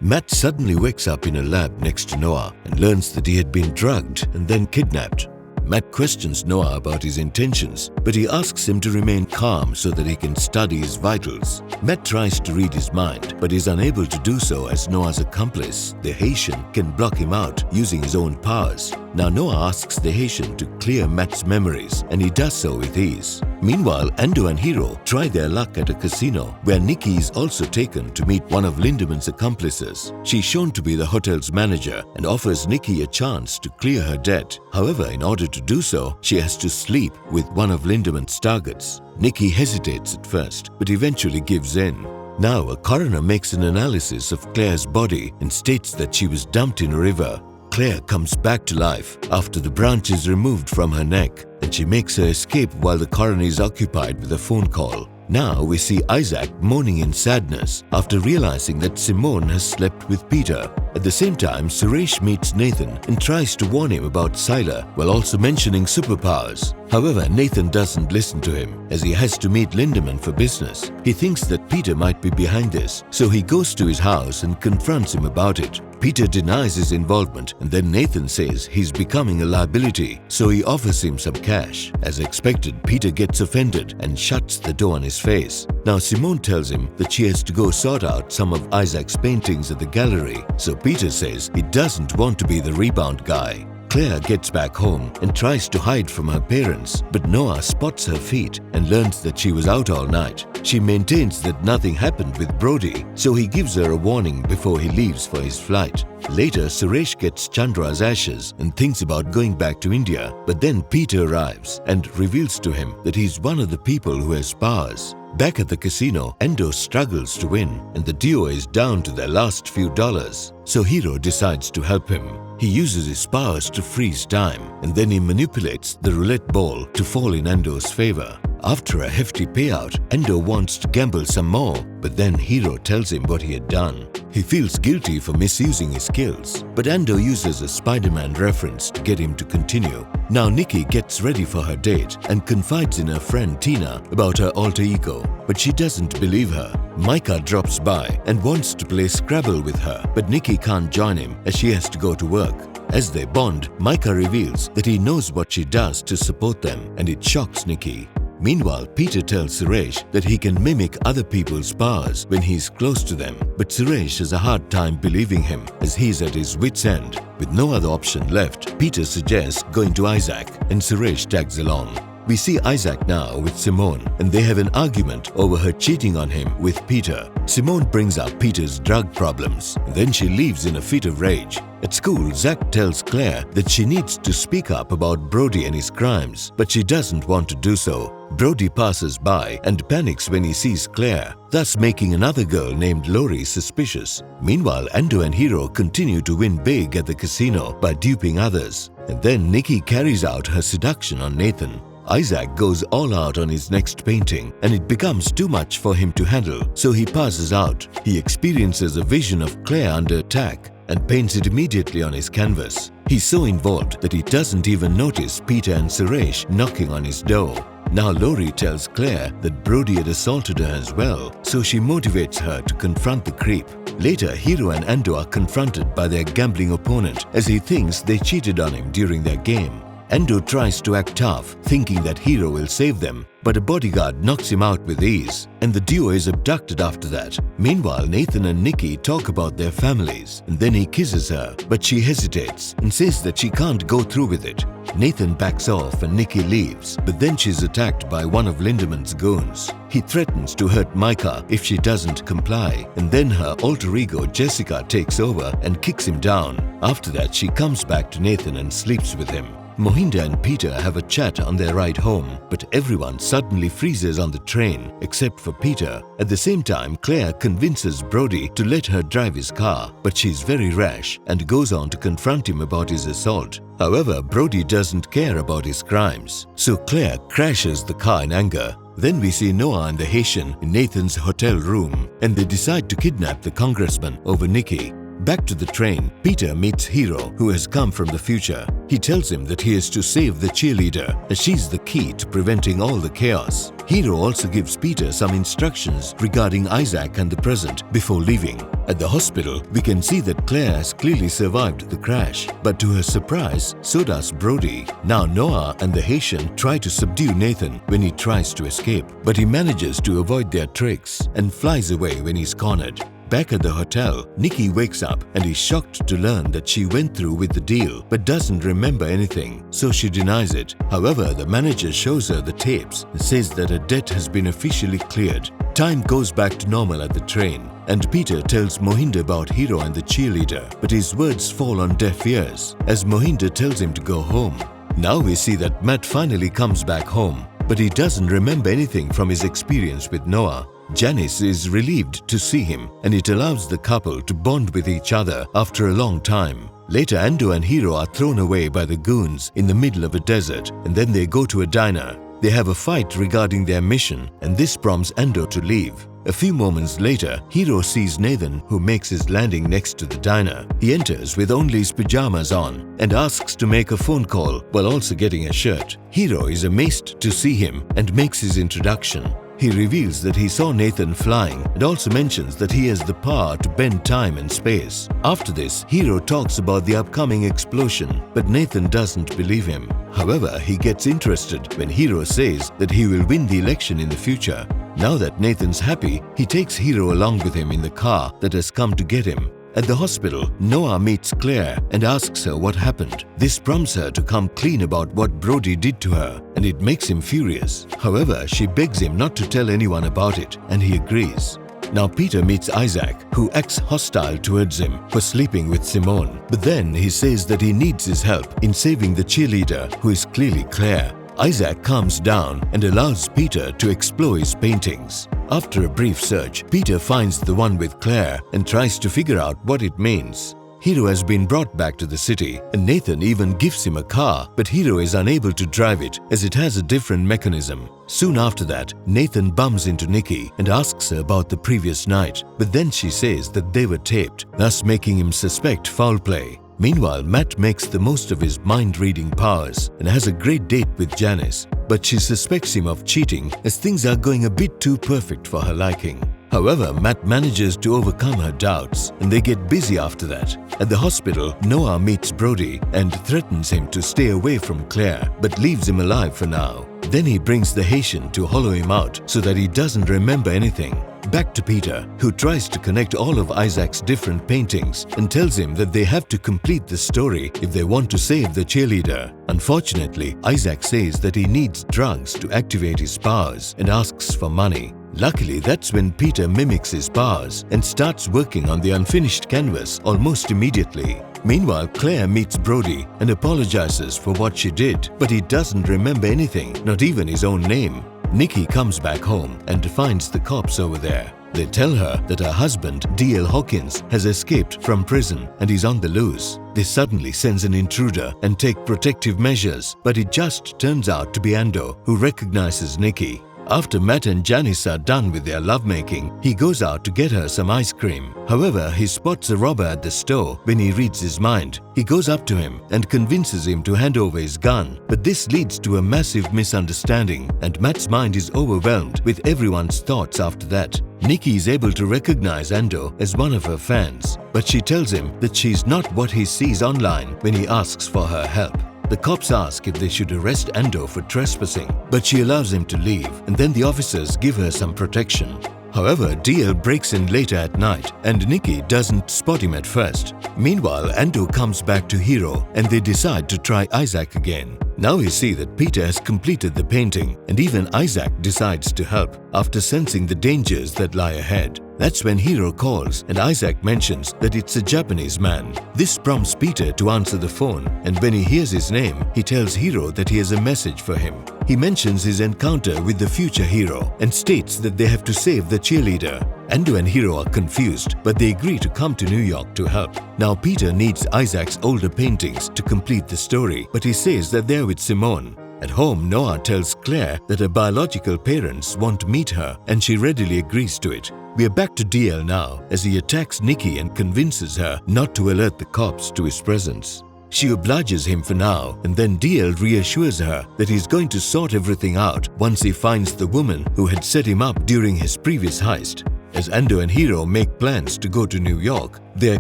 Matt suddenly wakes up in a lab next to Noah and learns that he had been drugged and then kidnapped. Matt questions Noah about his intentions, but he asks him to remain calm so that he can study his vitals. Matt tries to read his mind, but is unable to do so as Noah's accomplice, the Haitian, can block him out using his own powers. Now Noah asks the Haitian to clear Matt's memories, and he does so with ease. Meanwhile, Ando and Hiro try their luck at a casino where Niki is also taken to meet one of Lindemann's accomplices. She's shown to be the hotel's manager and offers Niki a chance to clear her debt. However, in order to do so, she has to sleep with one of Lindemann's targets. Niki hesitates at first, but eventually gives in. Now, a coroner makes an analysis of Claire's body and states that she was dumped in a river. Claire comes back to life after the branch is removed from her neck, and she makes her escape while the coroner is occupied with a phone call. Now we see Isaac moaning in sadness after realizing that Simone has slept with Peter. At the same time, Suresh meets Nathan and tries to warn him about Sila while also mentioning superpowers. However, Nathan doesn't listen to him as he has to meet Lindemann for business. He thinks that Peter might be behind this, so he goes to his house and confronts him about it. Peter denies his involvement, and then Nathan says he's becoming a liability, so he offers him some cash. As expected, Peter gets offended and shuts the door on his face. Now Simone tells him that she has to go sort out some of Isaac's paintings at the gallery, so Peter says he doesn't want to be the rebound guy. Claire gets back home and tries to hide from her parents, but Noah spots her feet and learns that she was out all night. She maintains that nothing happened with Brody, so he gives her a warning before he leaves for his flight. Later, Suresh gets Chandra's ashes and thinks about going back to India, but then Peter arrives and reveals to him that he's one of the people who has powers. Back at the casino, Endo struggles to win and the duo is down to their last few dollars, so Hiro decides to help him. He uses his powers to freeze time and then he manipulates the roulette ball to fall in Endo's favor. After a hefty payout, Endo wants to gamble some more, but then Hiro tells him what he had done. He feels guilty for misusing his skills, but Endo uses a Spider-Man reference to get him to continue. Now Niki gets ready for her date and confides in her friend Tina about her alter ego, but she doesn't believe her. Micah drops by and wants to play Scrabble with her, but Niki can't join him as she has to go to work. As they bond, Micah reveals that he knows what she does to support them, and it shocks Niki. Meanwhile, Peter tells Suresh that he can mimic other people's powers when he's close to them, but Suresh has a hard time believing him as he's at his wit's end. With no other option left, Peter suggests going to Isaac and Suresh tags along. We see Isaac now with Simone and they have an argument over her cheating on him with Peter. Simone brings up Peter's drug problems and then she leaves in a fit of rage. At school, Zach tells Claire that she needs to speak up about Brody and his crimes, but she doesn't want to do so. Brody passes by and panics when he sees Claire, thus making another girl named Lori suspicious. Meanwhile, Ando and Hiro continue to win big at the casino by duping others. And then Niki carries out her seduction on Nathan. Isaac goes all out on his next painting and it becomes too much for him to handle, so he passes out. He experiences a vision of Claire under attack and paints it immediately on his canvas. He's so involved that he doesn't even notice Peter and Suresh knocking on his door. Now Lori tells Claire that Brody had assaulted her as well, so she motivates her to confront the creep. Later, Hiro and Ando are confronted by their gambling opponent as he thinks they cheated on him during their game. Endo tries to act tough, thinking that Hiro will save them, but a bodyguard knocks him out with ease, and the duo is abducted after that. Meanwhile, Nathan and Niki talk about their families, and then he kisses her, but she hesitates and says that she can't go through with it. Nathan backs off and Niki leaves, but then she's attacked by one of Lindemann's goons. He threatens to hurt Micah if she doesn't comply, and then her alter ego Jessica takes over and kicks him down. After that, she comes back to Nathan and sleeps with him. Mohinda and Peter have a chat on their ride home, but everyone suddenly freezes on the train except for Peter. At the same time, Claire convinces Brody to let her drive his car, but she's very rash and goes on to confront him about his assault. However, Brody doesn't care about his crimes, so Claire crashes the car in anger. Then we see Noah and the Haitian in Nathan's hotel room, and they decide to kidnap the congressman over Niki. Back to the train, Peter meets Hiro, who has come from the future. He tells him that he is to save the cheerleader, as she's the key to preventing all the chaos. Hiro also gives Peter some instructions regarding Isaac and the present before leaving. At the hospital, we can see that Claire has clearly survived the crash, but to her surprise, so does Brody. Now Noah and the Haitian try to subdue Nathan when he tries to escape, but he manages to avoid their tricks and flies away when he's cornered. Back at the hotel, Niki wakes up and is shocked to learn that she went through with the deal but doesn't remember anything, so she denies it. However, the manager shows her the tapes and says that her debt has been officially cleared. Time goes back to normal at the train, and Peter tells Mohinder about Hiro and the cheerleader, but his words fall on deaf ears as Mohinder tells him to go home. Now we see that Matt finally comes back home, but he doesn't remember anything from his experience with Noah. Janice is relieved to see him, and it allows the couple to bond with each other after a long time. Later, Ando and Hiro are thrown away by the goons in the middle of a desert, and then they go to a diner. They have a fight regarding their mission, and this prompts Ando to leave. A few moments later, Hiro sees Nathan, who makes his landing next to the diner. He enters with only his pajamas on and asks to make a phone call while also getting a shirt. Hiro is amazed to see him and makes his introduction. He reveals that he saw Nathan flying and also mentions that he has the power to bend time and space. After this, Hiro talks about the upcoming explosion, but Nathan doesn't believe him. However, he gets interested when Hiro says that he will win the election in the future. Now that Nathan's happy, he takes Hiro along with him in the car that has come to get him. At the hospital, Noah meets Claire and asks her what happened. This prompts her to come clean about what Brody did to her, and it makes him furious. However, she begs him not to tell anyone about it, and he agrees. Now Peter meets Isaac, who acts hostile towards him for sleeping with Simone. But then he says that he needs his help in saving the cheerleader, who is clearly Claire. Isaac calms down and allows Peter to explore his paintings. After a brief search, Peter finds the one with Claire and tries to figure out what it means. Hiro has been brought back to the city, and Nathan even gives him a car, but Hiro is unable to drive it as it has a different mechanism. Soon after that, Nathan bumps into Niki and asks her about the previous night, but then she says that they were taped, thus making him suspect foul play. Meanwhile, Matt makes the most of his mind-reading powers and has a great date with Janice, but she suspects him of cheating as things are going a bit too perfect for her liking. However, Matt manages to overcome her doubts and they get busy after that. At the hospital, Noah meets Brody and threatens him to stay away from Claire, but leaves him alive for now. Then he brings the Haitian to hollow him out so that he doesn't remember anything. Back to Peter, who tries to connect all of Isaac's different paintings and tells him that they have to complete the story if they want to save the cheerleader. Unfortunately, Isaac says that he needs drugs to activate his powers and asks for money. Luckily, that's when Peter mimics his powers and starts working on the unfinished canvas almost immediately. Meanwhile, Claire meets Brody and apologizes for what she did, but he doesn't remember anything, not even his own name. Niki comes back home and finds the cops over there. They tell her that her husband, D.L. Hawkins, has escaped from prison and is on the loose. This suddenly sends an intruder and take protective measures, but it just turns out to be Ando, who recognizes Niki. After Matt and Janice are done with their lovemaking, he goes out to get her some ice cream. However, he spots a robber at the store when he reads his mind. He goes up to him and convinces him to hand over his gun, but this leads to a massive misunderstanding and Matt's mind is overwhelmed with everyone's thoughts after that. Niki is able to recognize Ando as one of her fans, but she tells him that she's not what he sees online when he asks for her help. The cops ask if they should arrest Ando for trespassing, but she allows him to leave, and then the officers give her some protection. However, DL breaks in later at night, and Niki doesn't spot him at first. Meanwhile, Ando comes back to Hiro, and they decide to try Isaac again. Now we see that Peter has completed the painting, and even Isaac decides to help after sensing the dangers that lie ahead. That's when Hiro calls and Isaac mentions that it's a Japanese man. This prompts Peter to answer the phone, and when he hears his name, he tells Hiro that he has a message for him. He mentions his encounter with the future Hiro and states that they have to save the cheerleader. Ando and Hiro are confused, but they agree to come to New York to help. Now Peter needs Isaac's older paintings to complete the story, but he says that they're with Simone. At home, Noah tells Claire that her biological parents want to meet her and she readily agrees to it. We are back to DL now as he attacks Niki and convinces her not to alert the cops to his presence. She obliges him for now and then DL reassures her that he's going to sort everything out once he finds the woman who had set him up during his previous heist. As Ando and Hiro make plans to go to New York, they are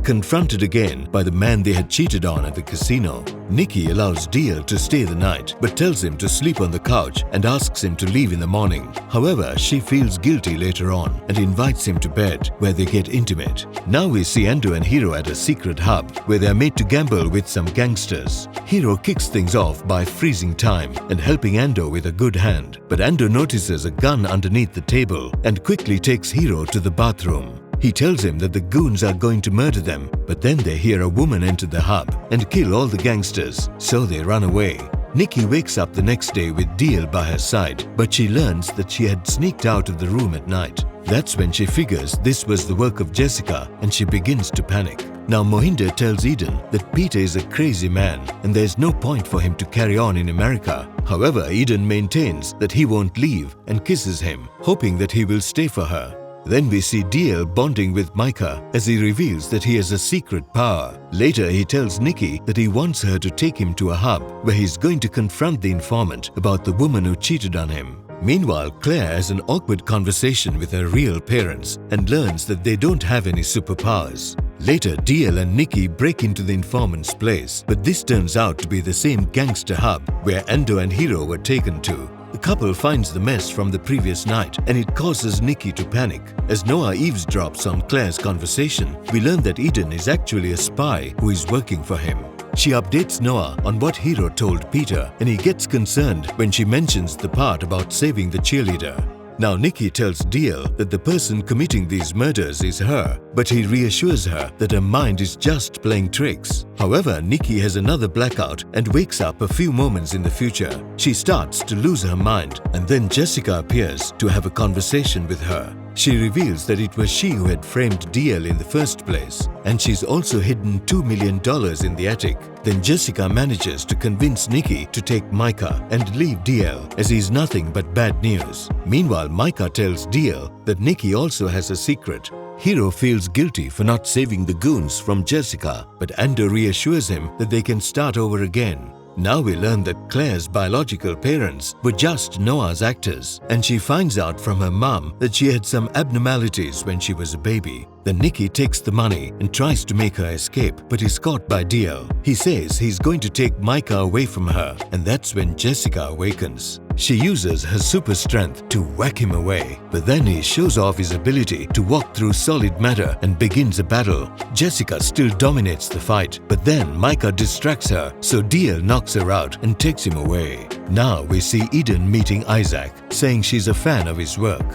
confronted again by the man they had cheated on at the casino. Niki allows DL to stay the night but tells him to sleep on the couch and asks him to leave in the morning. However, she feels guilty later on and invites him to bed where they get intimate. Now we see Ando and Hiro at a secret hub where they are made to gamble with some gangsters. Hiro kicks things off by freezing time and helping Ando with a good hand, but Ando notices a gun underneath the table and quickly takes Hiro to the bathroom. He tells him that the goons are going to murder them, but then they hear a woman enter the hub and kill all the gangsters, so they run away. Niki wakes up the next day with DL by her side, but she learns that she had sneaked out of the room at night. That's when she figures this was the work of Jessica and she begins to panic. Now Mohinder tells Eden that Peter is a crazy man and there's no point for him to carry on in America. However, Eden maintains that he won't leave and kisses him, hoping that he will stay for her. Then we see DL bonding with Micah as he reveals that he has a secret power. Later, he tells Niki that he wants her to take him to a hub where he's going to confront the informant about the woman who cheated on him. Meanwhile, Claire has an awkward conversation with her real parents and learns that they don't have any superpowers. Later, DL and Niki break into the informant's place, but this turns out to be the same gangster hub where Ando and Hiro were taken to. The couple finds the mess from the previous night and it causes Niki to panic. As Noah eavesdrops on Claire's conversation, we learn that Eden is actually a spy who is working for him. She updates Noah on what Hiro told Peter and he gets concerned when she mentions the part about saving the cheerleader. Now Niki tells DL that the person committing these murders is her, but he reassures her that her mind is just playing tricks. However, Niki has another blackout and wakes up a few moments in the future. She starts to lose her mind and then Jessica appears to have a conversation with her. She reveals that it was she who had framed DL in the first place, and she's also hidden $2 million in the attic. Then Jessica manages to convince Niki to take Micah and leave DL as he's nothing but bad news. Meanwhile, Micah tells DL that Niki also has a secret. Hiro feels guilty for not saving the goons from Jessica, but Ando reassures him that they can start over again. Now we learn that Claire's biological parents were just Noah's actors, and she finds out from her mom that she had some abnormalities when she was a baby. Then Niki takes the money and tries to make her escape, but is caught by DL. He says he's going to take Micah away from her, and that's when Jessica awakens. She uses her super strength to whack him away, but then he shows off his ability to walk through solid matter and begins a battle. Jessica still dominates the fight, but then Micah distracts her, so DL knocks her out and takes him away. Now we see Eden meeting Isaac, saying she's a fan of his work.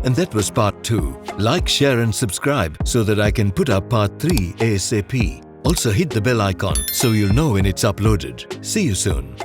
And that was part 2. Like, share and subscribe so that I can put up part 3 ASAP. Also hit the bell icon so you'll know when it's uploaded. See you soon.